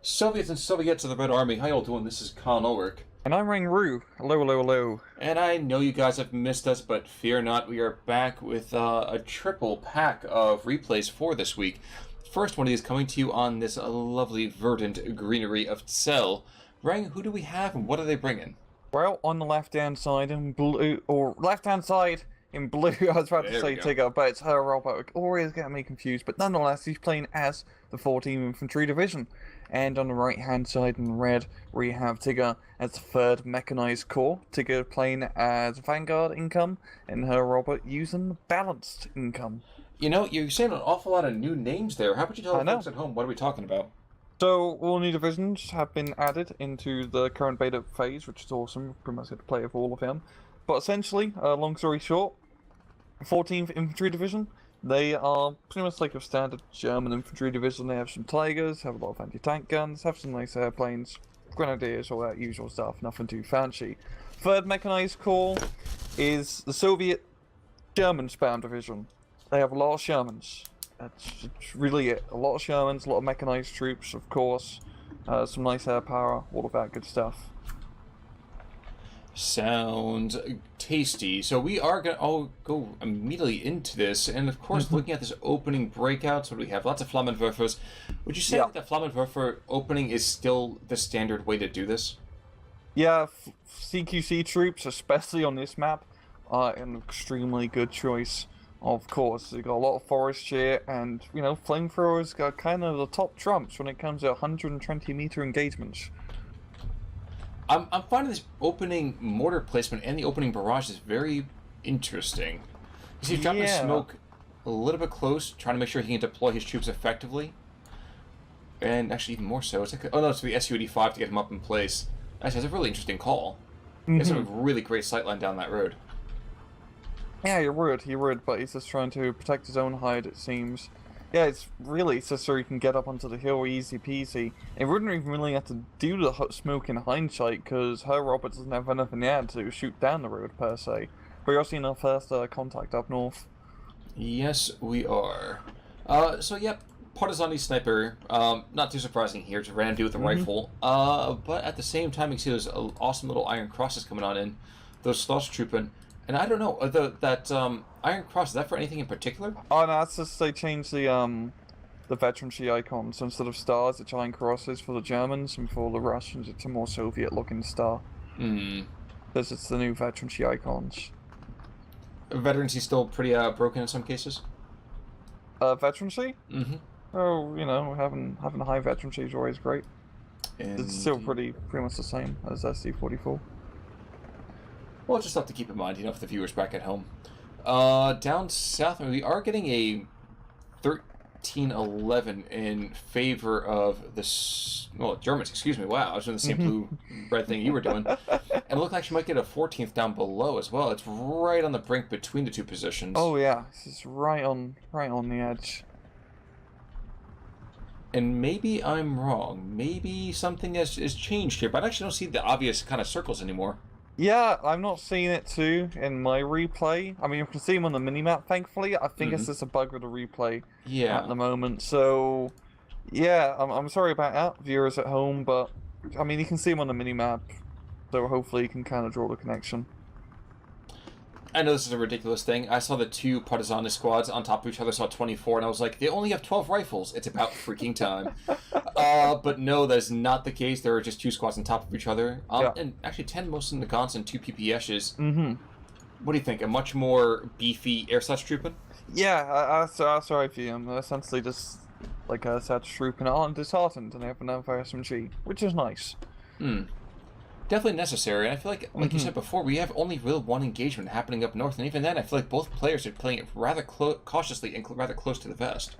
Soviets and Soviets of the Red Army, how y'all doing? This is Con Ulrich. And I'm Ring. Hello, hello, hello. And I know you guys have missed us, but fear not, we are back with a triple pack of replays for this week. First one of these coming to you on this lovely verdant greenery of Tsel. Rang, who do we have and what are they bringing? Well, on the left-hand side in blue, or left-hand side in blue, I was about to say Tigga, but it's Herr robot. Always getting me confused, but nonetheless, he's playing as the 14th Infantry Division. And on the right-hand side in red, we have Tigga as the 3rd Mechanized Corps. Tigga playing as Vanguard income, and Herr robot using balanced income. You know, you're saying an awful lot of new names there. How about you tell the folks at home, what are we talking about? So, all new divisions have been added into the current beta phase, which is awesome. We pretty much get to play with all of them. But essentially, long story short, 14th Infantry Division, they are pretty much like a standard German infantry division. They have some Tigers, have a lot of anti-tank guns, have some nice airplanes, grenadiers, all that usual stuff, nothing too fancy. 3rd Mechanized Corps is the Soviet German-span division. They have a lot of Shermans. That's really it. A lot of Shermans, a lot of mechanized troops, of course. Some nice air power, all of that good stuff. Sounds tasty. So we are going to go immediately into this. And of course, looking at this opening breakouts, what do we have? Lots of Flammenwerfers. Would you say that the Flammenwerfer opening is still the standard way to do this? Yeah, CQC troops, especially on this map, are an extremely good choice. Of course, they got a lot of forest here, and, you know, flamethrowers got kind of the top trumps when it comes to 120 meter engagements. I'm finding this opening mortar placement and the opening barrage is very interesting. You see, he's dropping smoke a little bit close, trying to make sure he can deploy his troops effectively. And actually, even more so, it's like, oh no, it's the SU-85 to get him up in place. Actually, that's a really interesting call. He has a really great sightline down that road. Yeah, he would, but he's just trying to protect his own hide, it seems. Yeah, it's just so he can get up onto the hill easy peasy. He wouldn't even really have to do the hot smoke in hindsight, because Herr robot doesn't have anything yet to shoot down the road, per se. But you're seeing our first contact up north. Yes, we are. So yep, Partizani Sniper, not too surprising here, to randomly with the rifle. But at the same time, you can see those awesome little iron crosses coming on in. Those slots trooping. And I don't know, that Iron Cross, is that for anything in particular? Oh no, that's just they changed the veterancy icon. So instead of stars, it's Iron Crosses for the Germans, and for the Russians, it's a more Soviet-looking star. Because it's the new veterancy icons. Veterancy still pretty broken in some cases? Veterancy? Oh, you know, having high veterancy is always great. It's still pretty much the same as SD-44. Well, just have to keep in mind, you know, for the viewers back at home. Down south, we are getting a 13-11 in favor of the Germans. Excuse me. Wow, I was doing the same blue-red thing you were doing, and it looked like she might get a 14th down below as well. It's right on the brink between the two positions. Oh yeah, this is right on the edge. And maybe I'm wrong. Maybe something is changed here, but I actually don't see the obvious kind of circles anymore. Yeah, I'm not seeing it too in my replay. I mean, you can see them on the minimap, thankfully. I think it's just a bug with the replay at the moment. So, yeah, I'm sorry about that, viewers at home, but, I mean, you can see them on the minimap, so hopefully you can kind of draw the connection. I know this is a ridiculous thing. I saw the two Partizani squads on top of each other, saw 24, and I was like, they only have 12 rifles. It's about freaking time. But no, that is not the case. There are just two squads on top of each other. And actually 10 most in the guns and 2 PPS's. What do you think? A much more beefy air slash trooping? Yeah, sorry for you. I'm essentially just like a slash trooping on disheartened, and they have another SMG, which is nice. Definitely necessary, and I feel like you said before, we have only real one engagement happening up north, and even then, I feel like both players are playing it rather cautiously and rather close to the vest.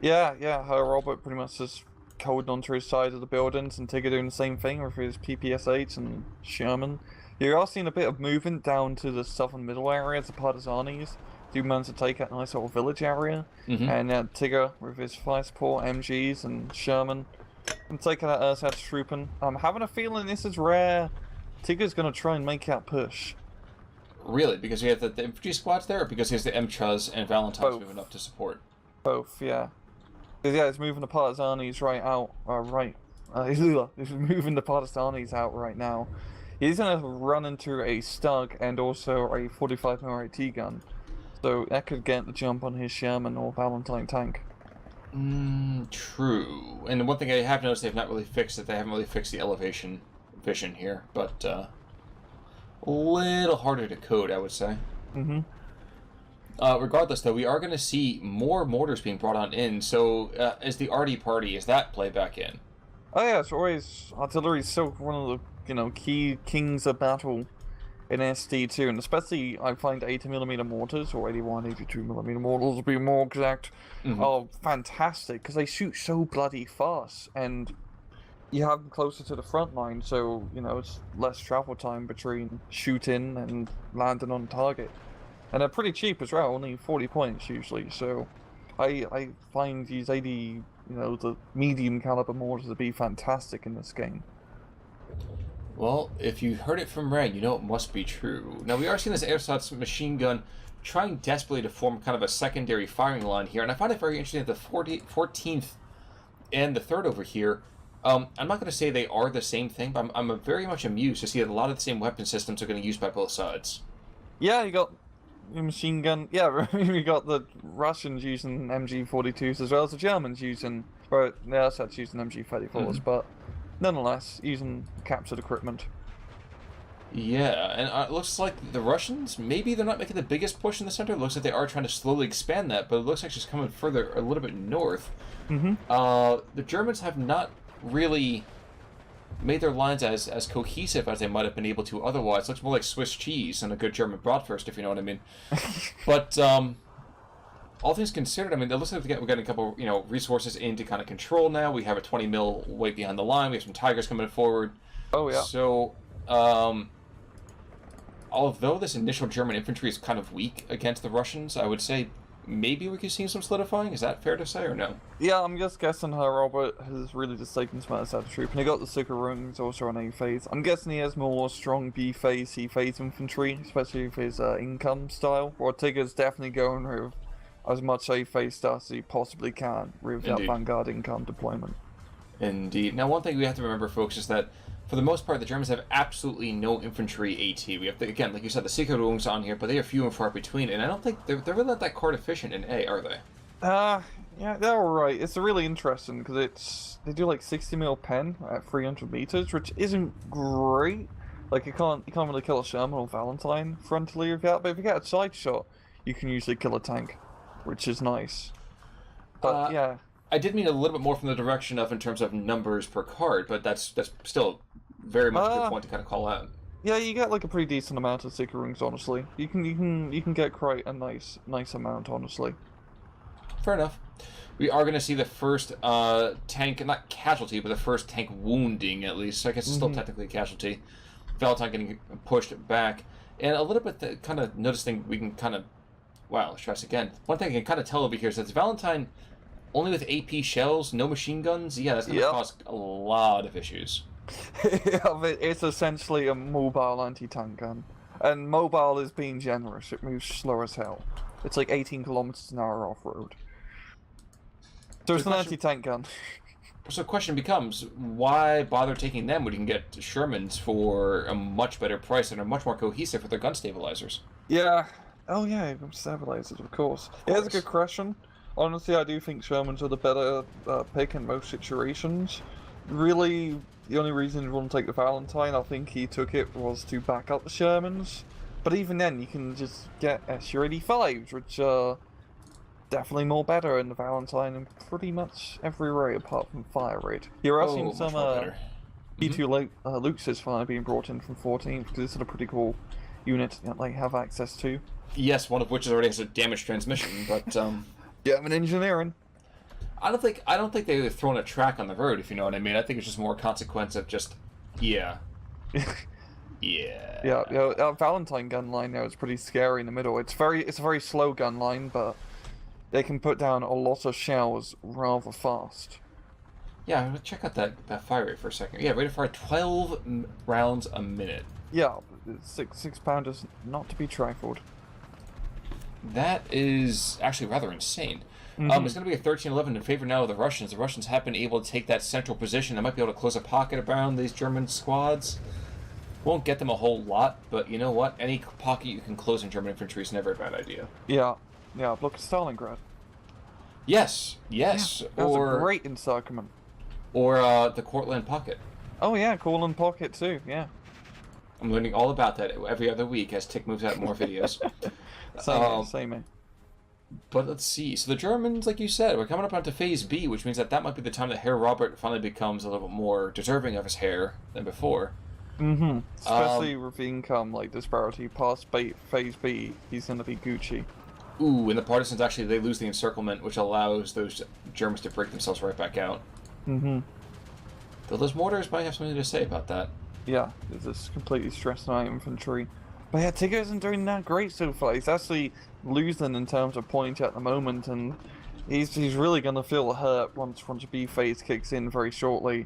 Yeah, Herr robot pretty much just holding onto his side of the buildings, and Tigger doing the same thing with his PPS-8 and Sherman. You are seeing a bit of movement down to the southern middle area as the Partizanis do manage to take that nice little village area, and Tigger with his fire support, MGs, and Sherman. I'm taking that Ersatz trooping. I'm having a feeling this is rare. Tigger's going to try and make that push. Really? Because he has the infantry squads there, or because he has the MCHUs and Valentine's moving up to support? Both, yeah. Yeah, it's moving the Partizanis right out, right He's moving the Partisanis out right now. He's gonna run into a Stug and also a 45mm T-gun. So that could get the jump on his Sherman or Valentine tank. True. And one thing I have noticed, they've not really fixed it. They haven't really fixed the elevation vision here, but a little harder to code, I would say. Regardless, though, we are going to see more mortars being brought on in. So, is the RD party, is that play back in? Oh yeah, it's always artillery is still one of the key kings of battle in SD2, and especially I find 80mm mortars or 82mm mortars to be more exact are fantastic because they shoot so bloody fast, and you have them closer to the front line, so it's less travel time between shooting and landing on target, and they're pretty cheap as well, only 40 points usually. So I find these 80 the medium caliber mortars to be fantastic in this game. Well, if you heard it from Ray, you know it must be true. Now, we are seeing this Ersatz machine gun trying desperately to form kind of a secondary firing line here, and I find it very interesting that the 14th and the 3rd over here, I'm not going to say they are the same thing, but I'm very much amused to see that a lot of the same weapon systems are going to be used by both sides. Yeah, you got your machine gun. Yeah, we got the Russians using MG42s as well as the Germans using, or the Ersatz using MG34s, but nonetheless, using captured equipment. Yeah, and it looks like the Russians, maybe they're not making the biggest push in the center. It looks like they are trying to slowly expand that, but it looks like it's coming further, a little bit north. The Germans have not really made their lines as cohesive as they might have been able to otherwise. It looks more like Swiss cheese and a good German bratwurst, if you know what I mean. But all things considered, I mean, it looks like we're getting a couple, resources into kind of control now. We have a 20 mil weight behind the line. We have some Tigers coming forward. Oh, yeah. So, although this initial German infantry is kind of weak against the Russians, I would say maybe we could see some solidifying. Is that fair to say, or no? Yeah, I'm just guessing Herr Robert has really just taken some out of the troop. And he got the Sicker Rings also on A phase. I'm guessing he has more strong B phase, C phase infantry, especially with his income style. Or Tigger's definitely going with as much A phase stuff as he possibly can with that Vanguard income deployment. Indeed. Now, one thing we have to remember, folks, is that for the most part, the Germans have absolutely no infantry AT. We have, again, like you said, the Sicherungs on here, but they are few and far between, and I don't think they're really not that card efficient in A, are they? Yeah, they're alright. It's really interesting because they do like 60 mil pen at 300 meters, which isn't great. Like you can't really kill a Sherman or Valentine frontally with that, but if you get a side shot, you can usually kill a tank, which is nice. But yeah. I did mean a little bit more from the direction of in terms of numbers per card, but that's still very much a good point to kind of call out. Yeah, you get like a pretty decent amount of Sicker Rings, honestly. You can get quite a nice amount, honestly. Fair enough. We are going to see the first tank, not casualty, but the first tank wounding at least. So I guess it's still technically a casualty. Valentine getting pushed back, and a little bit the kind of noticing we can kind of stress again. One thing I can kind of tell over here is that Valentine only with AP shells, no machine guns. Yeah, that's going to cause a lot of issues. It's essentially a mobile anti-tank gun. And mobile is being generous. It moves slow as hell. It's like 18 kilometers an hour off-road. So it's an anti-tank gun. So the question becomes, why bother taking them when you can get Shermans for a much better price and are much more cohesive with their gun stabilizers? Yeah. Oh yeah, stabilizers, of course. Yeah, that's a good question. Honestly, I do think Shermans are the better pick in most situations. Really, the only reason you want to take the Valentine, I think he took it, was to back up the Shermans. But even then, you can just get SU-85s, which are definitely more better in the Valentine in pretty much every way apart from fire rate. You're seeing some B2 Luxus fire being brought in from 14th, because this is a pretty cool unit that they have access to. Yes, one of which already has a damaged transmission, but yeah, I'm an engineering. I don't think they would thrown a track on the road, if you know what I mean. I think it's just more a consequence of just yeah. Valentine gun line now is pretty scary in the middle. It's a very slow gun line, but they can put down a lot of shells rather fast. Yeah, check out that fire rate for a second. Yeah, rate of fire 12 rounds a minute. Yeah, six pounders not to be trifled. That is actually rather insane. It's going to be a 13-11 in favor now of the Russians. The Russians have been able to take that central position. They might be able to close a pocket around these German squads. Won't get them a whole lot, but you know what? Any pocket you can close in German infantry is never a bad idea. Yeah. Look at Stalingrad. Yes. Yeah, that was a great encirclement. Or the Courtland pocket. Oh yeah, Courtland pocket too. Yeah. I'm learning all about that every other week as Tick moves out more videos. Same. But let's see. So the Germans, like you said, we're coming up onto Phase B, which means that might be the time that Herr Robert finally becomes a little bit more deserving of his hair than before. Especially with the income disparity past Phase B, he's gonna be Gucci. Ooh, and the partisans actually they lose the encirclement, which allows those Germans to break themselves right back out. Though those mortars might have something to say about that. Yeah, it's just completely stressed out infantry. But yeah, Tigga isn't doing that great so far. He's actually losing in terms of points at the moment, and he's really gonna feel hurt once B phase kicks in very shortly.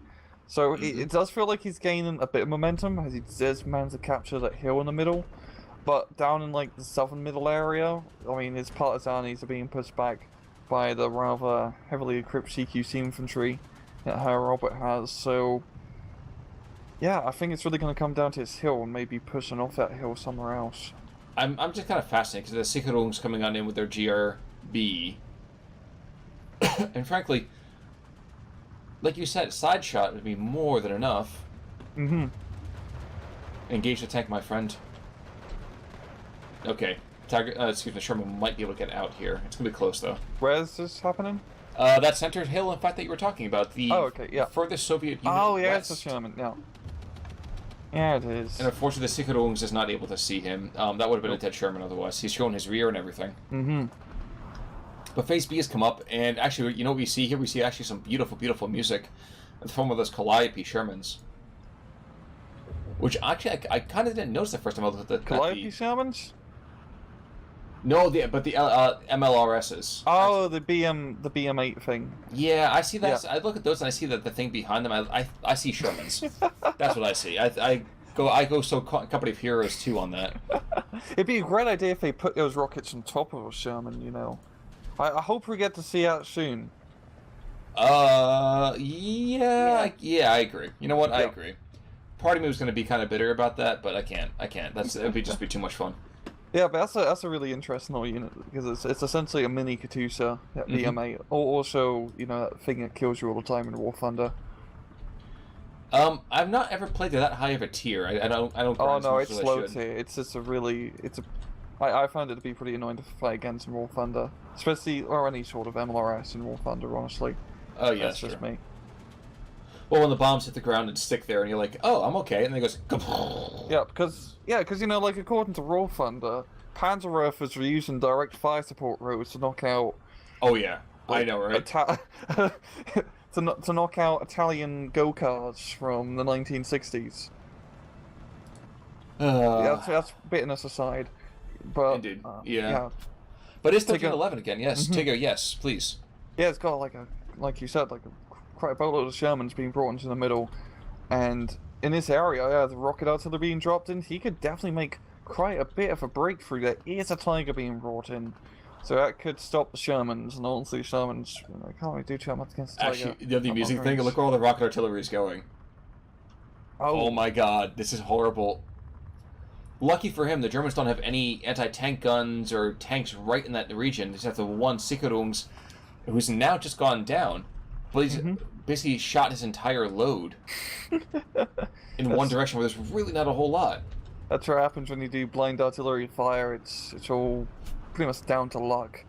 So it does feel like he's gaining a bit of momentum as he does manage to capture that hill in the middle. But down in the southern middle area, I mean, his partisanis are being pushed back by the rather heavily equipped CQC infantry that Herr Robert has. So yeah, I think it's really going to come down to his hill and maybe pushing off that hill somewhere else. I'm just kind of fascinated because the Sicherungs coming on in with their GRB. And frankly, like you said, side shot would be more than enough. Engage the tank, my friend. Okay. Excuse me, Sherman might be able to get out here. It's going to be close, though. Where is this happening? That centered hill, in fact, that you were talking about. The furthest Soviet unit yeah, west. it's a Sherman, yeah. Yeah, it is. And unfortunately, the Sicherungs is not able to see him. That would have been a dead Sherman otherwise. He's showing his rear and everything. But Phase B has come up, and actually, you know what we see here? We see actually some beautiful, beautiful music in the form of those Calliope Shermans. Which actually, I kind of didn't notice the first time I looked at the... Calliope Shermans? No, but the MLRSs. Oh, the BM8 thing. Yeah, I see that. Yeah. I look at those and I see that the thing behind them. I see Shermans. That's what I see. I go so company of heroes too on that. It'd be a great idea if they put those rockets on top of a Sherman. You know, I hope we get to see that soon. Yeah, I agree. You know what? I agree. Part of me was going to be kind of bitter about that, but I can't. It'd just be too much fun. Yeah, but that's a really interesting little unit because it's essentially a mini Katyusha, that BM8, or also that thing that kills you all the time in War Thunder. I've not ever played to that high of a tier. I don't. Oh no, it's low tier. It's just I found it to be pretty annoying to fight against in War Thunder, especially or any sort of MLRS in War Thunder. Honestly. Oh yeah, that's just me. Well, when the bombs hit the ground and stick there, and you're like, "Oh, I'm okay," and then it goes. Yeah, because according to War Thunder, Panzerwerfers were using direct fire support roads to knock out. Oh yeah, I know, right? to knock out Italian go-karts from the 1960s. That's bitterness aside, but indeed, yeah. But it's 13-11 again. Yes, Tigga. Yes, please. Yeah, it's got like you said, quite a boatload of Shermans being brought into the middle, and in this area, the rocket artillery being dropped in, he could definitely make quite a bit of a breakthrough. There is a Tigger being brought in, so that could stop the Shermans, and honestly, Shermans can't really do too much against the Tigger. Actually, the amusing thing, look where all the rocket artillery is going. Oh my god, this is horrible. Lucky for him, the Germans don't have any anti-tank guns or tanks right in that region. They just have the one Sicherungs, who's now just gone down. But he's basically shot his entire load in one direction where there's really not a whole lot. That's what happens when you do blind artillery fire. It's all pretty much down to luck.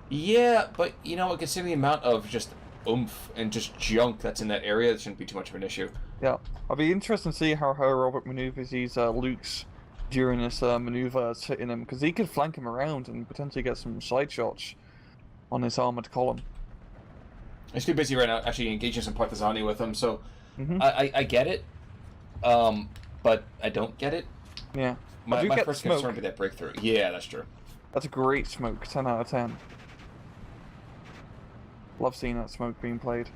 Yeah, but considering the amount of just oomph and just junk that's in that area, it shouldn't be too much of an issue. Yeah, I'll be interested to see how Herr Robert maneuvers these Lukes during this maneuver hitting him, because he could flank him around and potentially get some side shots on this armored column. He's too busy right now actually engaging some Partisani with him, so I get it, but I don't get it. Yeah. My first concern would be that breakthrough. Yeah, that's true. That's a great smoke, 10 out of 10. Love seeing that smoke being played.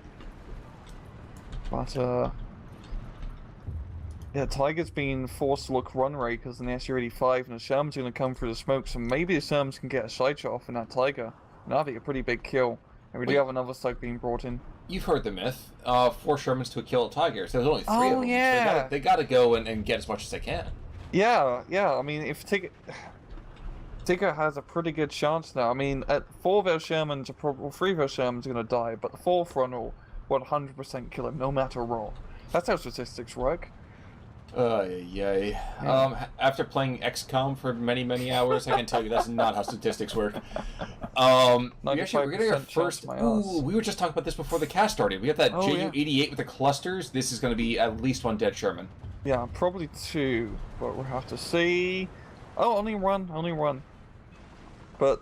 But, Yeah, Tiger's been forced to look run rate because an SU-85 and a Sherman's going to come through the smoke, so maybe the Shermans can get a side shot off in that Tiger. And that'd be a pretty big kill. And we do have another Slug being brought in. You've heard the myth. 4 Shermans to kill a Tiger. So there's only 3 of them. Yeah. So they gotta go and get as much as they can. Yeah. I mean, if Tigga has a pretty good chance now. I mean, at 4 of those Shermans, 3 of those Shermans are going to die, but the 4th one will 100% kill him, no matter what. That's how statistics work. Yay. After playing XCOM for many hours, I can tell you that's not how statistics work. We're getting our first. Ooh, we were just talking about this before the cast started. We got that Ju-88 with the clusters. This is going to be at least 1 dead Sherman. Yeah, probably 2, but we'll have to see. Oh, only one. But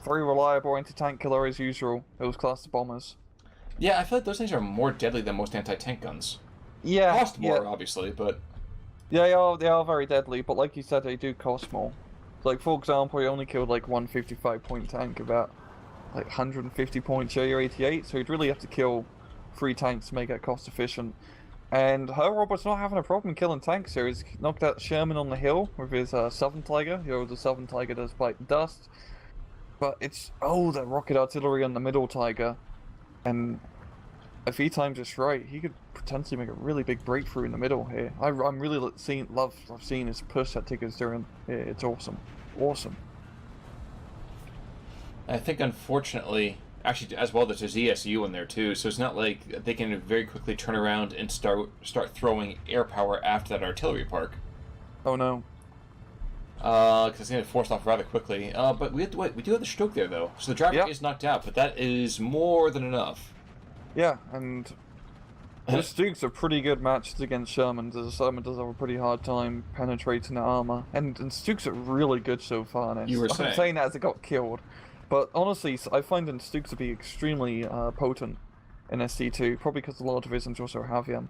very reliable anti-tank killer as usual. Those cluster bombers. Yeah, I feel like those things are more deadly than most anti-tank guns. Yeah. Cost more, obviously, but. Yeah, they are very deadly, but like you said, they do cost more. Like, for example, he only killed like 155-point tank, about like 150-point Ju-88, so he'd really have to kill 3 tanks to make it cost efficient. And Herr Robert's not having a problem killing tanks here. He's knocked out Sherman on the hill with his Southern Tiger. The Southern Tiger does bite dust. But it's, the rocket artillery on the middle Tiger. And if he times this right, he could potentially make a really big breakthrough in the middle here. I'm really love seeing his push that Tigga's doing. It's awesome. I think, unfortunately, actually, as well, there's ESU in there too, so it's not like they can very quickly turn around and start throwing air power after that artillery park. Oh no. Because it's going to force off rather quickly. But we do have the Stoke there, though. So the driver is knocked out, but that is more than enough. Yeah, and the Stukes are pretty good matches against Shermans. The Sherman does have a pretty hard time penetrating the armor. And Stukes are really good so far. And you were saying. I'm saying that as it got killed. But honestly, I find Stukes to be extremely potent in SC2, probably because a lot of divisions also have him.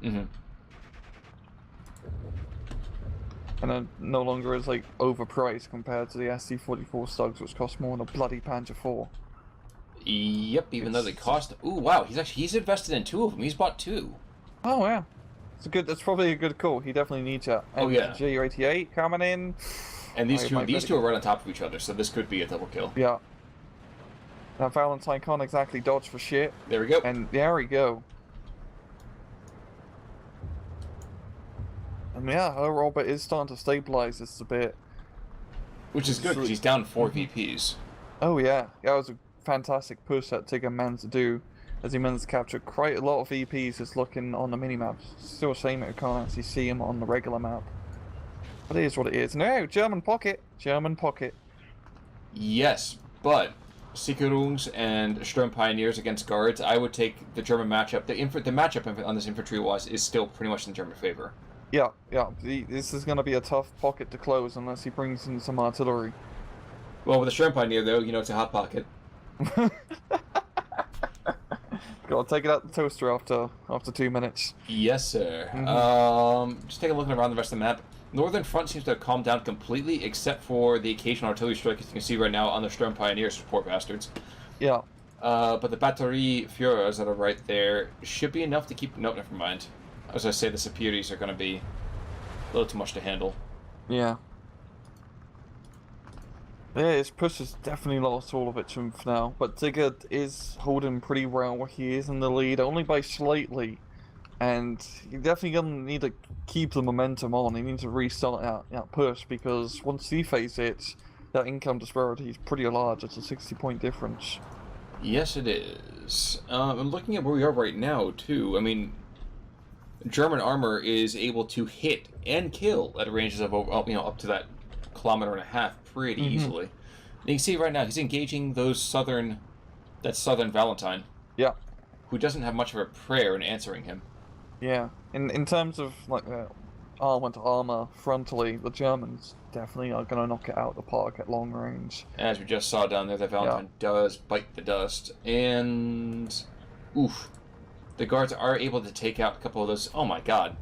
Mm-hmm. And it no longer is like overpriced compared to the SC44 Stugs, which cost more than a bloody Panzer IV. Yep, even though they cost. Ooh, wow! He's invested in 2 of them. He's bought 2. Oh yeah, that's probably a good call. He definitely needs that. And Ju-88 coming in. And these two are right on top of each other, so this could be a double kill. Yeah. That Valentine can't exactly dodge for shit. There we go. And there we go. And yeah, Herr Robert is starting to stabilize this a bit. Which is good, because he's down 4 VPs. Oh yeah. That was a fantastic push that Tigga managed to do, as he managed to capture quite a lot of VPs just looking on the mini-maps. Still a shame that we can't actually see him on the regular map. But it is what it is. No, German pocket. Yes, but Sicherungs and Sturm Pioneers against Guards, I would take the German matchup. The matchup on this infantry is still pretty much in German favor. Yeah. This is going to be a tough pocket to close unless he brings in some artillery. Well, with the Sturm Pioneer, though, it's a hot pocket. Gotta take it out the toaster after 2 minutes. Yes, sir. Just taking a look around the rest of the map. Northern Front seems to have calmed down completely, except for the occasional artillery strike, as you can see right now on the Sturm Pioneers, poor bastards. Yeah. But the Batterie Führers that are right there should be enough to keep... No, never mind. As I say, the Superiors are going to be a little too much to handle. Yeah. Yeah, his push has definitely lost all of its oomph now, but Tigga is holding pretty well. He is in the lead, only by slightly. And you're definitely going to need to keep the momentum on. He needs to restart that push, because once he face it, that income disparity is pretty large. It's a 60-point difference. Yes, it is. I'm looking at where we are right now, too. I mean, German armor is able to hit and kill at ranges of, up to that 1.5 kilometers pretty easily. And you can see right now, he's engaging that Southern Valentine. Yeah. Who doesn't have much of a prayer in answering him. Yeah, in terms of like armor to armor frontally, the Germans definitely are going to knock it out of the park at long range. As we just saw down there, the Valentine does bite the dust, and oof, the Guards are able to take out a couple of those. Oh my God,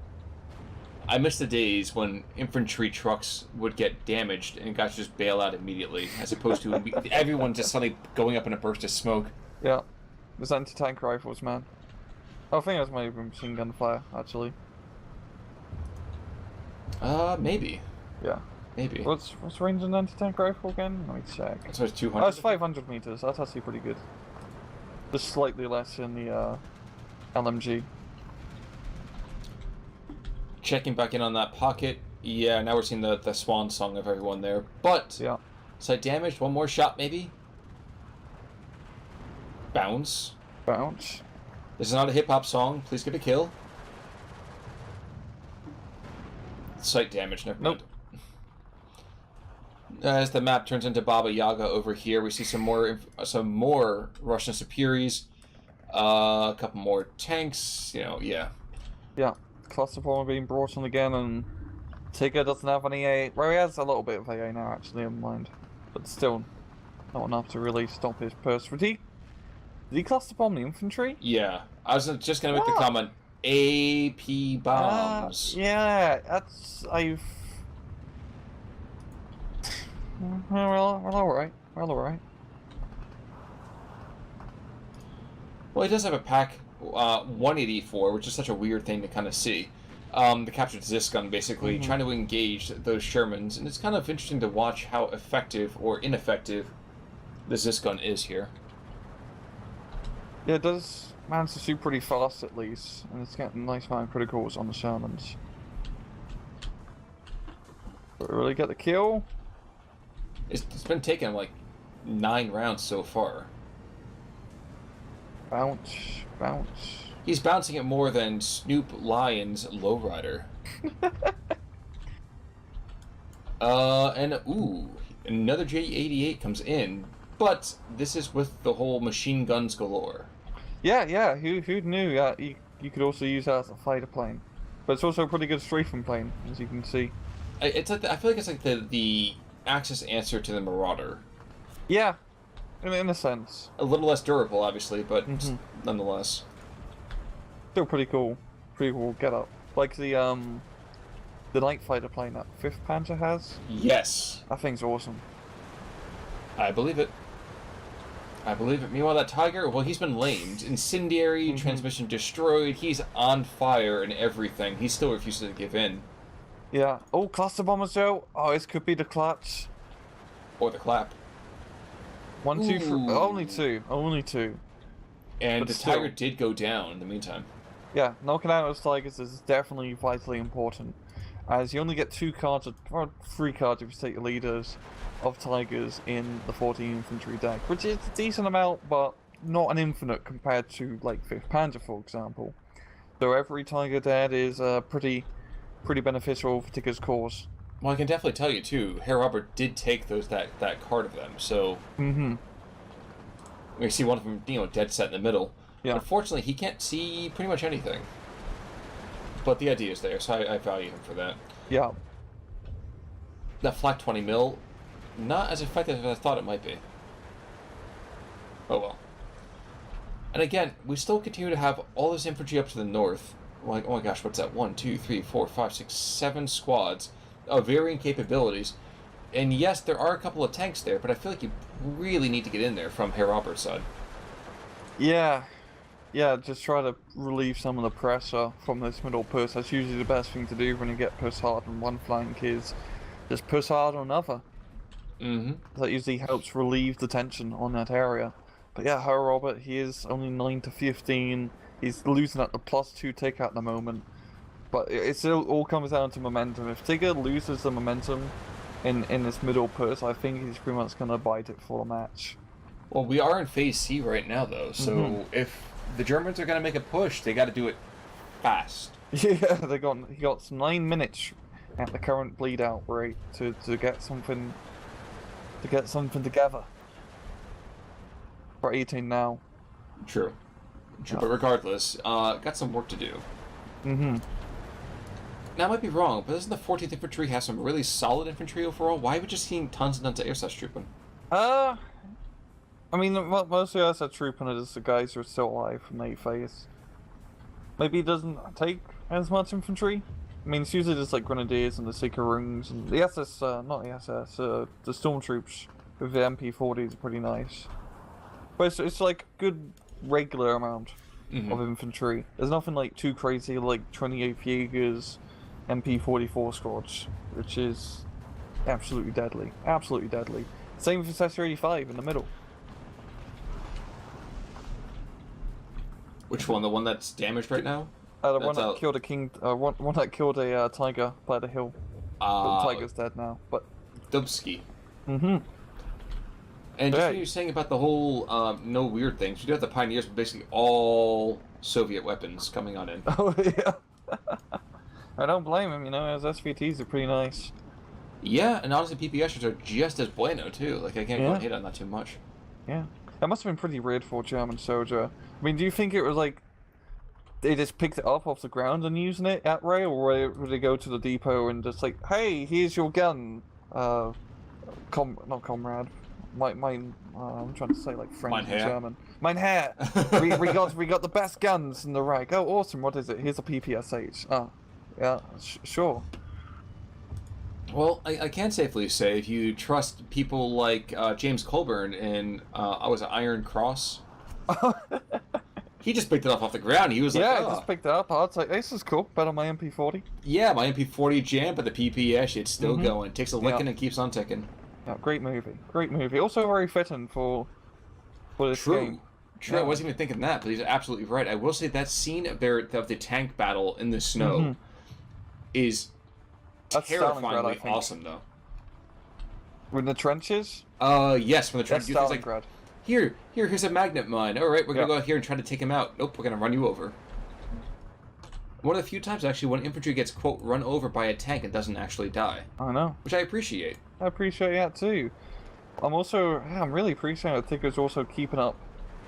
I miss the days when infantry trucks would get damaged and guys just bail out immediately, as opposed to everyone just suddenly going up in a burst of smoke. Yeah, it was anti-tank rifles, man. I think it was maybe machine gun fire, actually. Maybe. Yeah. Maybe. What's range in anti-tank rifle again? Let me check. So it's 200? Oh, it's 500 meters. That's actually pretty good. Just slightly less in the LMG. Checking back in on that pocket. Yeah, now we're seeing the swan song of everyone there. But, yeah. Slight damage. One more shot, maybe? Bounce. Bounce. This is not a hip-hop song. Please get a kill. Sight damage, never mind. As the map turns into Baba Yaga over here, we see some more Russian Superis, a couple more tanks. Yeah. Yeah, cluster bomber being brought in again, and Tigga doesn't have any AA. Well, he has a little bit of AA now, actually, in mind, but still not enough to really stop his purse. Did he cluster bomb the infantry? Yeah, I was just gonna make the comment. AP bombs. Yeah, Well, alright. Well, he does have a pack 184, which is such a weird thing to kind of see. The captured Zisgun, basically, trying to engage those Shermans, and it's kind of interesting to watch how effective or ineffective the Zisgun is here. Yeah, it does manage to shoot pretty fast, at least, and it's getting nice amount of criticals on the Shermans. But really get the kill? It's been taking like 9 rounds so far. Bounce. He's bouncing it more than Snoop Lion's Lowrider. And ooh, another J88 comes in, but this is with the whole machine guns galore. Yeah. Who knew? Yeah, you could also use that as a fighter plane, but it's also a pretty good strafing plane, as you can see. It's like I feel like it's like the Axis answer to the Marauder. Yeah, in a sense. A little less durable, obviously, but nonetheless. Still pretty cool. Pretty cool get up. Like the night fighter plane that 5th Panzer has. Yes. That thing's awesome. I believe it. Meanwhile, that Tiger, well, he's been lamed. Incendiary, transmission destroyed. He's on fire and everything. He still refuses to give in. Yeah. Oh, cluster bombers, Joe. Oh, this could be the clutch. Or the clap. 1, 2, 3. Only two. And But the still. Tiger did go down in the meantime. Yeah, knocking out those Tigers is definitely vitally important, as you only get 2 cards, or 3 cards if you take the leaders, of Tigers in the 14 infantry deck, which is a decent amount, but not an infinite compared to, like, 5th Panzer, for example. So every Tiger dead is pretty beneficial for Tigger's cause. Well, I can definitely tell you, too, Herr Robert did take that card of them, so... We see one of them, dead set in the middle. Yeah. Unfortunately, he can't see pretty much anything. But the idea is there, so I value him for that. Yeah. That flak 20 mil, not as effective as I thought it might be. Oh well. And again, we still continue to have all this infantry up to the north. Like, oh my gosh, what's that? 1, 2, 3, 4, 5, 6, 7 squads of varying capabilities. And yes, there are a couple of tanks there, but I feel like you really need to get in there from Herr Robert's side. Yeah, just try to relieve some of the pressure from this middle push. That's usually the best thing to do when you get push hard on one flank, is just push hard on another. That usually helps relieve the tension on that area. But yeah, Herr Robert, he is only 9 to 15. He's losing at the +2 tick at the moment. But it still all comes down to momentum. If Tigger loses the momentum in this middle push, I think he's pretty much going to bite it for the match. Well, we are in Phase C right now, though, so if the Germans are going to make a push, they got to do it fast. Yeah, he got 9 minutes at the current bleed out rate to get something together. For 18 now. True, but regardless, got some work to do. Now, I might be wrong, but doesn't the 14th Infantry have some really solid infantry overall? Why are we just seeing tons and tons of air slash trooping? I mean, mostly us are trooping it is the guys who are still alive from the phase. Maybe it doesn't take as much infantry. I mean, it's usually just like Grenadiers and the Seeker-Rungs and the SS, not the SS, the Stormtroops with the MP40s are pretty nice. But it's like good regular amount of infantry. There's nothing like too crazy like 28 Jaegers MP44 squads, which is absolutely deadly. Absolutely deadly. Same with SS-85 in the middle. Which one? The one that's damaged right now? The one that killed a king. One that killed a Tigga by the hill. But the Tigger's dead now. But Dubsky. Mm-hmm. And just what you're saying about the whole no weird things, you do have the Pioneers, but basically all Soviet weapons coming on in. Oh yeah. I don't blame him. You know, as SVTs are pretty nice. Yeah, and honestly, PPSers are just as bueno too. Like I can't go and hate on that too much. Yeah, that must have been pretty weird for a German soldier. I mean, do you think it was like they just picked it up off the ground and using it at Ray, or would they go to the depot and just like, hey, here's your gun, not comrade, I'm trying to say like French and German. Mein Herr, we got the best guns in the Reich. Oh, awesome! What is it? Here's a PPSH. Oh, yeah, sure. Well, I can safely say if you trust people like James Colburn in Iron Cross. He just picked it up off the ground. He was like, I just picked it up. I was like, this is cool. Better my MP40. Yeah, my MP40 jam, but the PPS, it's still going. Takes a licking and keeps on ticking. Yeah, great movie. Great movie. Also very fitting for this game. True. I wasn't even thinking that, but he's absolutely right. I will say that scene of the tank battle in the snow is terrifyingly awesome, though. With the trenches? Yes, from the trenches. That's Stalingrad. Here's a magnet mine. All right, we're going to go out here and try to take him out. Nope, we're going to run you over. One of the few times, actually, when infantry gets, quote, run over by a tank and doesn't actually die. I know. Which I appreciate. I appreciate that, too. I'm really appreciating that Tigger's also keeping up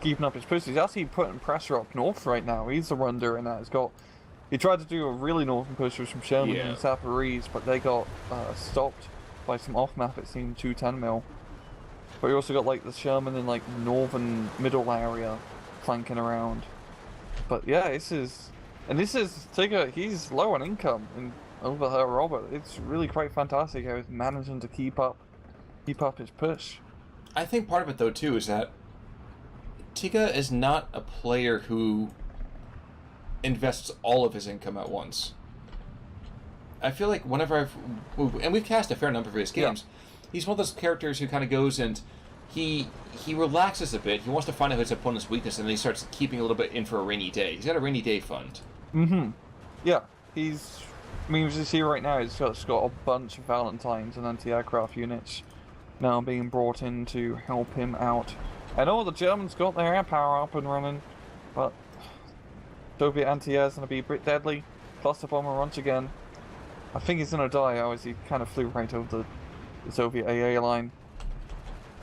his push. He's actually putting pressure up north right now. He's the one doing that. He tried to do a really northern push with some Shermans and Zaporizhzhia, but they got stopped by some off-map, it seemed, 210 mil. But we also got like the Sherman in like northern middle area flanking around. But yeah, this is Tigger. He's low on income over Herr Robert. It's really quite fantastic how he's managing to keep up his push. I think part of it though too is that Tigga is not a player who invests all of his income at once. I feel like whenever we've cast a fair number of his games, he's one of those characters who kind of goes and he relaxes a bit. He wants to find out his opponent's weakness, and then he starts keeping a little bit in for a rainy day. He's got a rainy day fund. Yeah, as you see right now, he's just got a bunch of Valentines and anti-aircraft units now being brought in to help him out. I know the Germans got their air power up and running, but Soviet anti-air is going to be a bit deadly. Cluster bomber once again. I think he's going to die, as he kind of flew right over the Soviet AA line.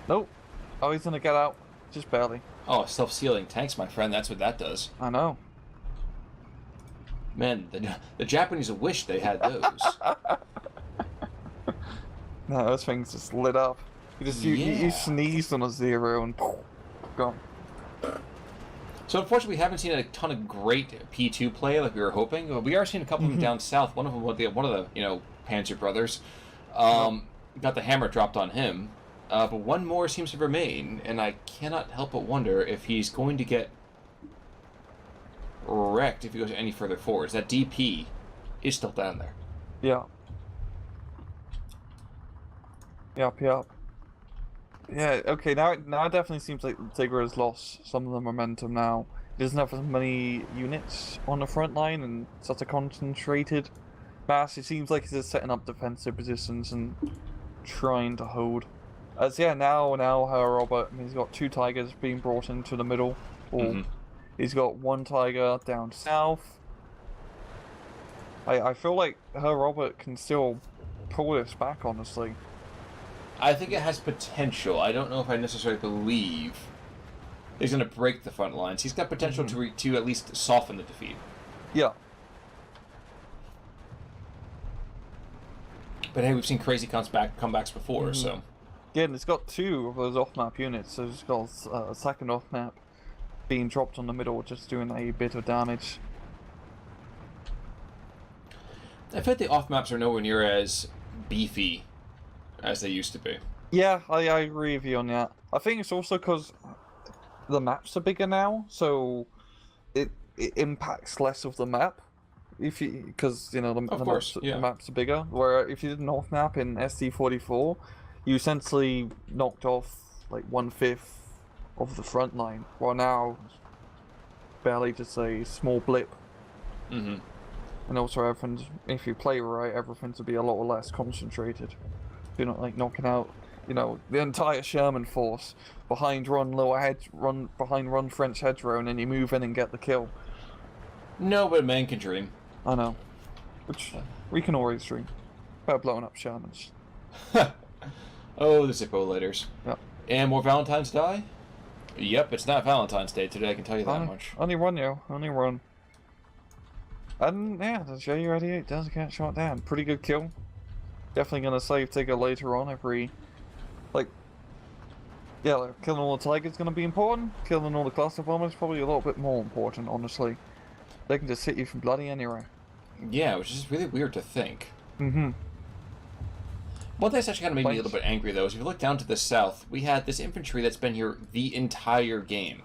Nope. Oh, he's going to get out. Just barely. Oh, self-sealing tanks, my friend. That's what that does. I know. Man, the Japanese wish they had those. No, those things just lit up. You sneezed on a zero and gone. So unfortunately, we haven't seen a ton of great P2 play like we were hoping. But we are seeing a couple of them down south. One of them, one of the Panzer brothers, got the hammer dropped on him. But one more seems to remain, and I cannot help but wonder if he's going to get wrecked if he goes any further forwards. That DP is still down there. Yeah. Yep. Yeah, okay, now it definitely seems like Tigger has lost some of the momentum now. He doesn't have as many units on the front line and such a concentrated mass. It seems like he's just setting up defensive positions and trying to hold. Now Herr Robert, he's got 2 Tigers being brought into the middle. He's got 1 Tiger down south. I feel like Herr Robert can still pull this back, honestly. I think it has potential. I don't know if I necessarily believe he's going to break the front lines. He's got potential to at least soften the defeat. Yeah. But hey, we've seen crazy comebacks before, so... Yeah, and it's got 2 of those off-map units, so it's got a second off-map being dropped on the middle, just doing a bit of damage. I feel like the off-maps are nowhere near as beefy as they used to be. Yeah, I agree with you on that. I think it's also because the maps are bigger now, so it impacts less of the map. if you because you know course, yeah. the maps are bigger. Where if you did North map in SD44, you essentially knocked off like 1/5 of the front line. While now, barely just a small blip. Mm-hmm. And also, everything, if you play right, everything to be a lot less concentrated. You're not like knocking out, you know, the entire Sherman force behind run French hedgerow, and then you move in and get the kill. No, but a man can dream. I know, which we can always dream about blowing up Shermans. Oh, the Zippo lighters. Yep. And more Valentine's Day? Yep, it's not Valentine's Day today, I can tell you that much. Only one, yo. Only one. And, yeah, the Ju-88 does get shot down. Pretty good kill. Definitely gonna save Tigga later on if we... Like... Yeah, like, killing all the Tigers gonna be important. Killing all the cluster bombers probably a little bit more important, honestly. They can just hit you from bloody anywhere. Yeah, which is really weird to think. Mm-hmm. One thing that's actually kind of made me a little bit angry, though, is if you look down to the south, we had this infantry that's been here the entire game.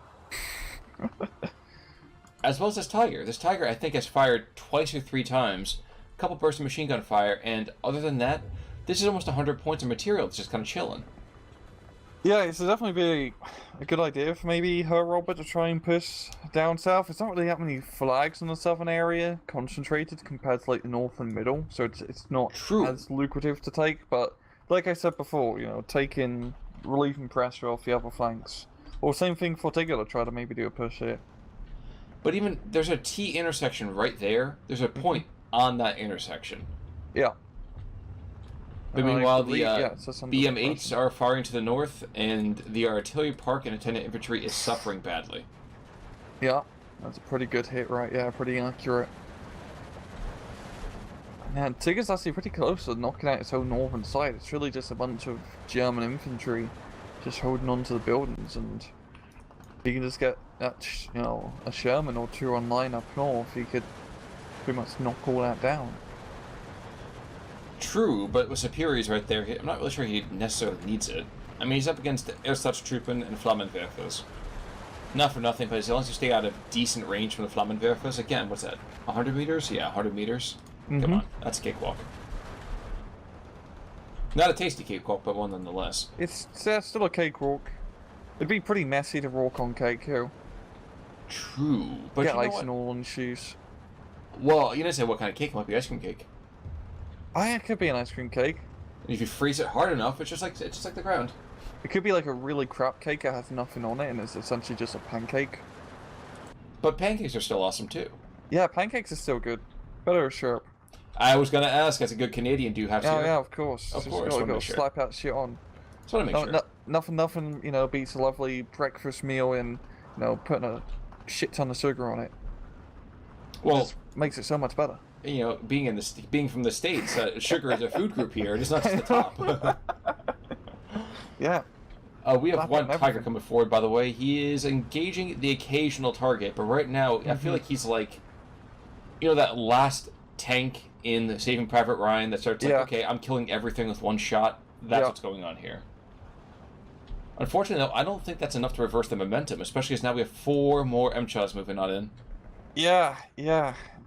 As well as this Tiger. This Tiger, I think, has fired twice or 3 times, a couple bursts of machine gun fire, and other than that, this is almost 100 points of material that's just kind of chilling. Yeah, it's definitely be a good idea for maybe Herr Robert to try and push down south. It's not really that many flags in the southern area concentrated compared to like the north and middle, so it's not as lucrative to take. But like I said before, you know, taking relieving pressure off the other flanks, or same thing for Tigga to try to maybe do a push here. But even there's a T intersection right there. There's a point on that intersection. Yeah. But meanwhile, the BM8s are firing to the north, and the artillery park and attendant infantry is suffering badly. Yeah, that's a pretty good hit, right? Yeah, pretty accurate. Man, Tigger's actually pretty close to knocking out its own northern side. It's really just a bunch of German infantry just holding on to the buildings, and if you can just get that, you know, a Sherman or 2 online up north, you could pretty much knock all that down. True, but with Superior's right there, I'm not really sure he necessarily needs it. I mean, he's up against Ersatztruppen and Flammenwerfers. Not for nothing, but as long as you stay out of decent range from the Flammenwerfers, again, what's that, 100 meters? Yeah, 100 meters. Come on, that's a cakewalk. Not a tasty cakewalk, but one nonetheless. It's still a cakewalk. It'd be pretty messy to walk on cake, too. True, but get you know ice what? and all on shoes. Well, you didn't say what kind of cake. It might be ice cream cake. It could be an ice cream cake. And if you freeze it hard enough, it's just like the ground. It could be like a really crap cake that has nothing on it, and it's essentially just a pancake. But pancakes are still awesome too. Yeah, pancakes are still good. Better syrup. I was gonna ask, as a good Canadian, do you have syrup? Oh yeah, of course. Of course, gotta slap that shit on. Just want to make sure. Nothing, you know, beats a lovely breakfast meal and, you know, putting a shit ton of sugar on it. Well, it just makes it so much better. You know, being from the States, sugar is a food group here. It's not just the top. Yeah. We have one Tiger coming forward, by the way. He is engaging the occasional target, but right now, I feel like he's like, you know, that last tank in Saving Private Ryan that starts like, okay, I'm killing everything with one shot. That's what's going on here. Unfortunately, though, I don't think that's enough to reverse the momentum, especially as now we have 4 more MCHAs moving on in. Yeah.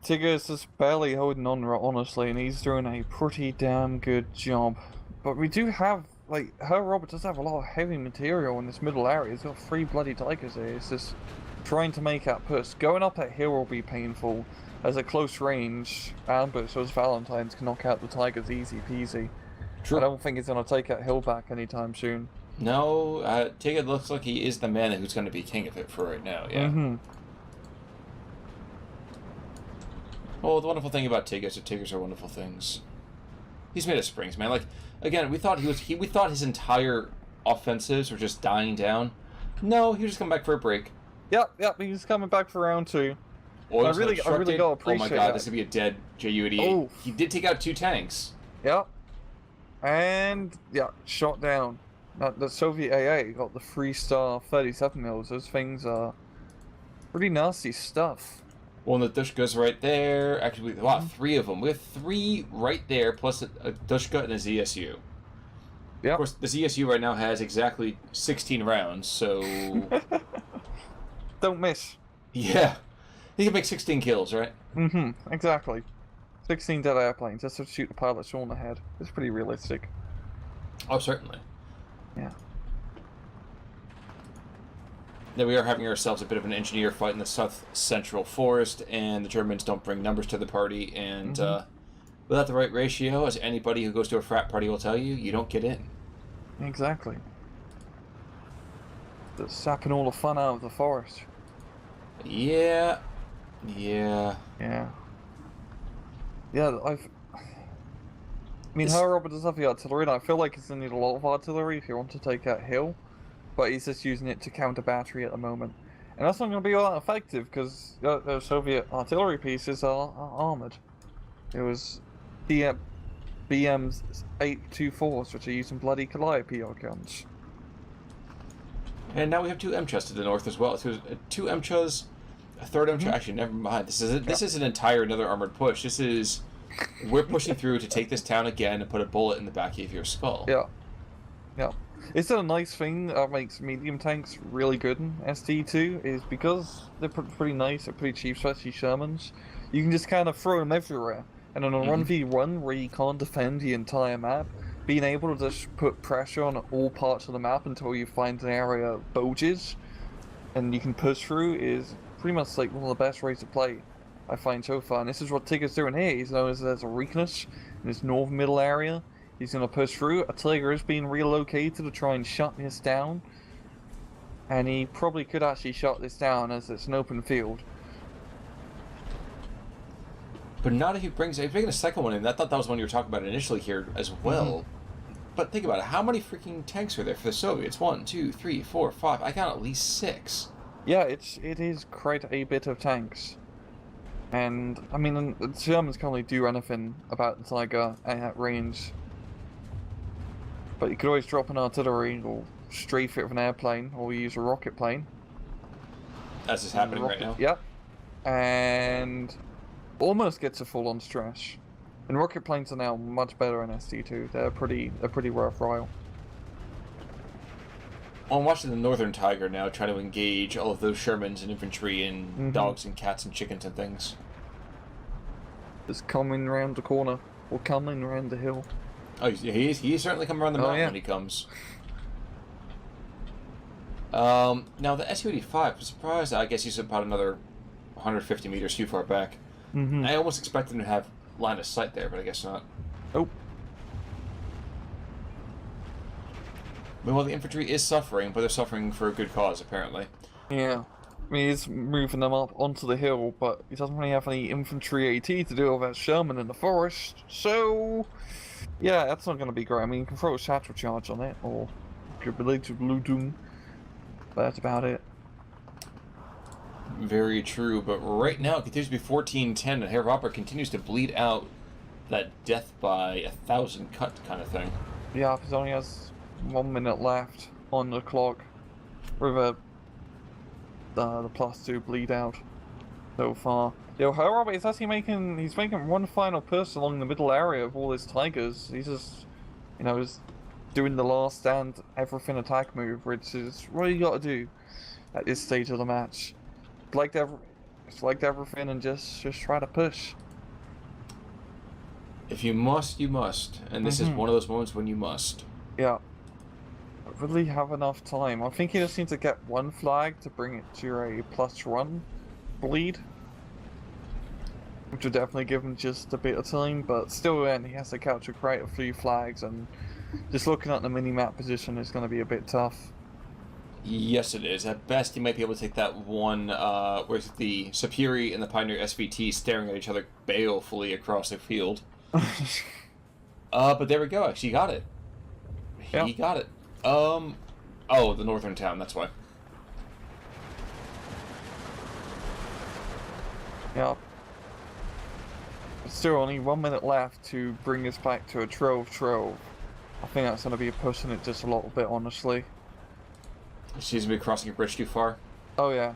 Tigga is just barely holding on, honestly, and he's doing a pretty damn good job. But we do have, like, Herr Robert does have a lot of heavy material in this middle area. He's got 3 bloody Tigers here. It's just trying to make that push. Going up that hill will be painful, as a close range ambush as Valentine's can knock out the Tigers easy peasy. True. I don't think he's going to take that hill back anytime soon. No, Tigga looks like he is the man who's going to be king of it for right now, yeah. Well, the wonderful thing about Tigga is that Tiggers are wonderful things. He's made of springs, man. Like, again, we thought we thought his entire offensives were just dying down. No, he was just coming back for a break. Yep, he's coming back for round 2. I really gotta appreciate Oh my god, this could be a dead Ju-88. Oh. He did take out 2 tanks. Yep. And, shot down. The Soviet AA got the 3-star 37 mils. Those things are pretty nasty stuff. Well, and the Dushka's right there. Actually, we have 3 of them. We have 3 right there, plus a Dushka and a ZSU. Yep. Of course, the ZSU right now has exactly 16 rounds, so... Don't miss. Yeah. He can make 16 kills, right? Exactly. 16 dead airplanes just to shoot the pilot short in the head. It's pretty realistic. Oh, certainly. Yeah. Then we are having ourselves a bit of an engineer fight in the south central forest, and the Germans don't bring numbers to the party, and without the right ratio, as anybody who goes to a frat party will tell you, you don't get in. Exactly. They're sapping all the fun out of the forest. Yeah. Yeah. I mean, Herr Robert does have the artillery, and I feel like he's going to need a lot of artillery if you want to take that hill, but he's just using it to counter battery at the moment. And that's not going to be all that effective, because the Soviet artillery pieces are armoured. It was BM's 824s, which are using bloody Calliope guns. And now we have 2 MCHAs to the north as well. So 2 MCHAs, a 3rd MCHA. Actually, never mind. This is an entire another armored push. This is... We're pushing through to take this town again and put a bullet in the back of your skull. Yeah. It's a nice thing that makes medium tanks really good in SD2, is because they're pretty nice, they're pretty cheap, especially Shermans. You can just kind of throw them everywhere. And on a 1v1 where you can't defend the entire map, being able to just put pressure on all parts of the map until you find an area that bulges and you can push through is pretty much like one of the best ways to play, I find so far. And this is what Tigger's doing here. He's knows there's a weakness in this north middle area. He's going to push through. A Tigger is being relocated to try and shut this down. And he probably could actually shut this down as it's an open field. But not if he brings... If bringing a second one in, I thought that was one you were talking about initially here as well. But think about it. How many freaking tanks are there for the Soviets? 1, 2, 3, 4, 5. I count at least 6. Yeah, it is quite a bit of tanks. And, I mean, the Germans can't really do anything about the Tigger at range. But you could always drop an artillery or strafe it with an airplane, or use a rocket plane. As is happening right now. Yep. And almost gets a full-on stress. And rocket planes are now much better in SD2. They're pretty worthwhile. I'm watching the Northern Tiger now try to engage all of those Shermans and infantry and dogs and cats and chickens and things. Just coming around the corner, or coming around the hill. Oh, he's certainly coming around the mountain when he comes. Now the Su-85, I'm surprised. I guess he's about another 150 meters too far back. I almost expected him to have line of sight there, but I guess not. Nope. Well, the infantry is suffering, but they're suffering for a good cause, apparently. Yeah. I mean, he's moving them up onto the hill, but he doesn't really have any infantry AT to deal with that Sherman in the forest, so... Yeah, that's not going to be great. I mean, you can throw a Satchel Charge on it, or you could relate to Blue Doom, but that's about it. Very true, but right now it continues to be 14-10, and Herr Robert continues to bleed out that death by 1,000 cut kind of thing. Yeah, he only has 1 minute left on the clock with the +2 bleed out so far. Yo, Herr Robert is actually he's making one final push along the middle area of all his Tigers. He's just, is doing the last stand everything attack move, which is what you got to do at this stage of the match. Select everything and just try to push. If you must, you must. And this is one of those moments when you must. Yeah. I really have enough time. I think he just needs to get one flag to bring it to a +1 bleed. Which would definitely give him just a bit of time, but still then he has to capture quite a few flags, and just looking at the mini-map position is going to be a bit tough. Yes, it is. At best, he might be able to take that one, where's the Superi and the Pioneer SVT staring at each other balefully across the field. But there we go. Actually, he got it. He got it. Oh, the northern town, that's why. Yeah. Still only 1 minute left to bring us back to a 12-12. I think that's going to be pushing it just a little bit, honestly. She's going to be crossing a bridge too far? Oh yeah.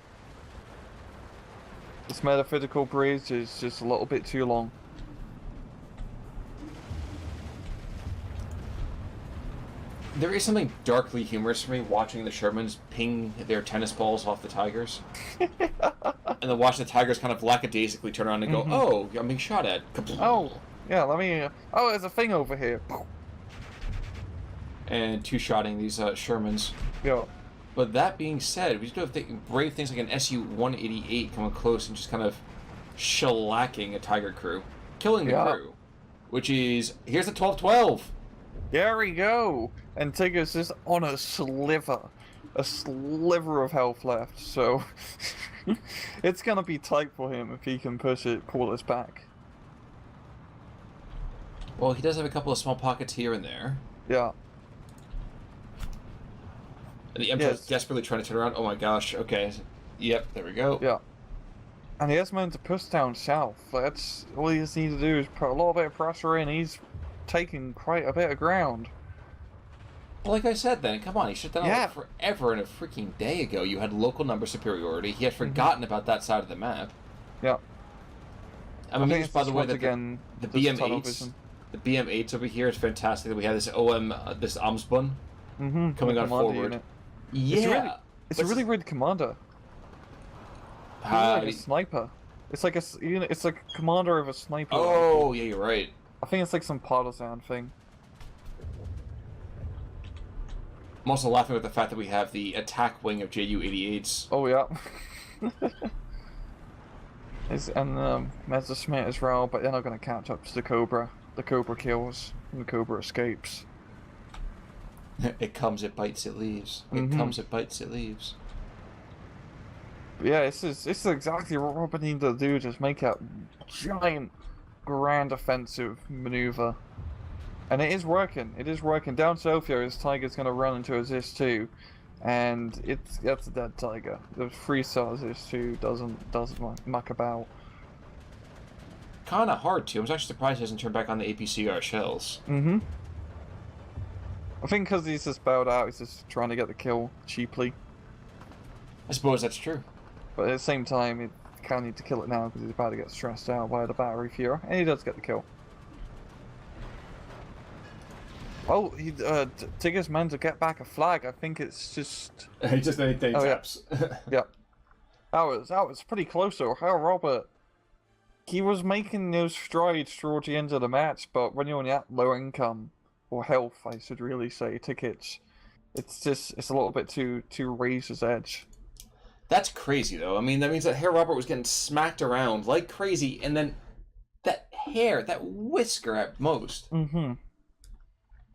This metaphysical bridge is just a little bit too long. There is something darkly humorous for me watching the Shermans ping their tennis balls off the Tigers. And then watch the Tigers kind of lackadaisically turn around and go, oh, I'm being shot at. Oh, yeah, let me... oh, there's a thing over here. And two-shotting these Shermans. Yeah. But that being said, we still have brave things like an Su-188 coming close and just kind of shellacking a Tiger crew. Killing the crew. Which is... here's the 12-12! There we go! And Tigga's just on a sliver of health left, so... it's gonna be tight for him if he can pull us back. Well, he does have a couple of small pockets here and there. Yeah. And the Emperor's desperately trying to turn around. Oh my gosh, okay. Yep, there we go. Yeah. And he has meant to push down south. That's all he just needs to do is put a little bit of pressure in. He's taking quite a bit of ground. Well, like I said then, come on, he shut down like forever and a freaking day ago. You had local number superiority. He had forgotten about that side of the map. Yeah. I'm amazed, by the way, that the BM8s, the BM8s over here is fantastic. That we have this this Amsbun coming on forward. Unit. Yeah. It's a really weird commander. He's like a sniper. It's like it's like a commander of a sniper. Oh, yeah, you're right. I think it's like some partisan thing. I'm also laughing at the fact that we have the attack wing of Ju-88s. Oh, yeah. And Messerschmitt as well, but they're not going to catch up to the Cobra. The Cobra kills, and the Cobra escapes. It comes, it bites, it leaves. It comes, it bites, it leaves. But yeah, this is exactly what we need to do, just make a giant, grand offensive maneuver. And it is working. It is working. Down south here, his Tiger's going to run into a Zis 2, and that's a dead Tiger. The 3-star Zis 2 doesn't muck about. Kind of hard to. I was actually surprised he hasn't turned back on the APCR shells. I think because he's just bowed out, he's just trying to get the kill cheaply. I suppose that's true. But at the same time, he kind of need to kill it now because he's about to get stressed out by the battery fear, and he does get the kill. Oh, Tigga's meant to get back a flag. I think it's just... he just anything taps. Yeah. That was pretty close though. Herr Robert, he was making those strides towards the end of the match, but when you're on that low income, or health, I should really say, tickets, it's a little bit too razor's edge. That's crazy though. I mean, that means that Herr Robert was getting smacked around like crazy, and then that hair, that whisker at most.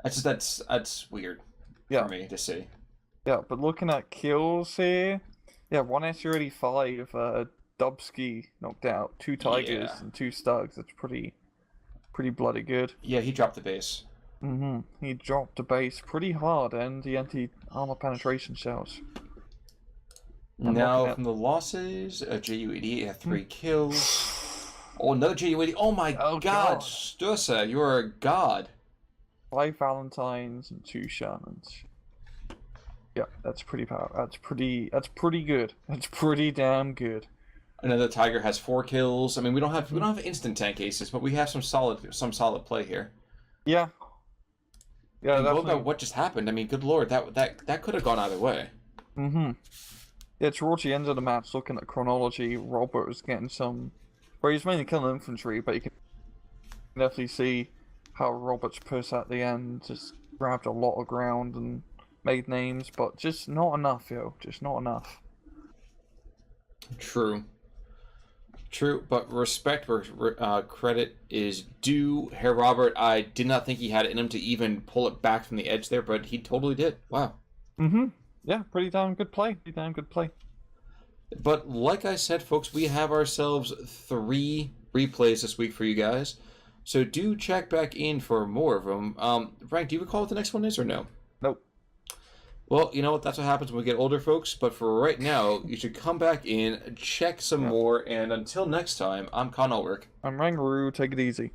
That's weird for me to see. Yeah, but looking at kills here, yeah, one Su-85, Dubsky knocked out, 2 Tigers and 2 Stugs. That's pretty bloody good. Yeah, he dropped the base. He dropped the base pretty hard, and the anti-armor penetration shells. Now from the losses, Ju-88 had 3 kills. Oh, another Ju-80. Oh my God, Stursa, you're a god. 5 Valentines and 2 Shermans. Yeah, that's pretty powerful. That's pretty good. That's pretty damn good. Another Tiger has 4 kills. I mean, we don't have instant tank aces, but we have some solid play here. Yeah. Yeah, and look at what just happened. I mean, good lord, that could have gone either way. Yeah, towards the end of the match, looking at chronology, Robert was getting some... well, he's mainly killing infantry, but you can definitely see how Robert's push at the end just grabbed a lot of ground and made names, but just not enough, yo. Just not enough. True, but respect where credit is due. Herr Robert, I did not think he had it in him to even pull it back from the edge there, but he totally did. Wow. Yeah, pretty damn good play. But like I said, folks, we have ourselves 3 replays this week for you guys. So do check back in for more of them. Frank, do you recall what the next one is or no? Nope. Well, you know what? That's what happens when we get older, folks. But for right now, you should come back in, check some more, and until next time, I'm Con Ulrich. I'm Rangaroo. Take it easy.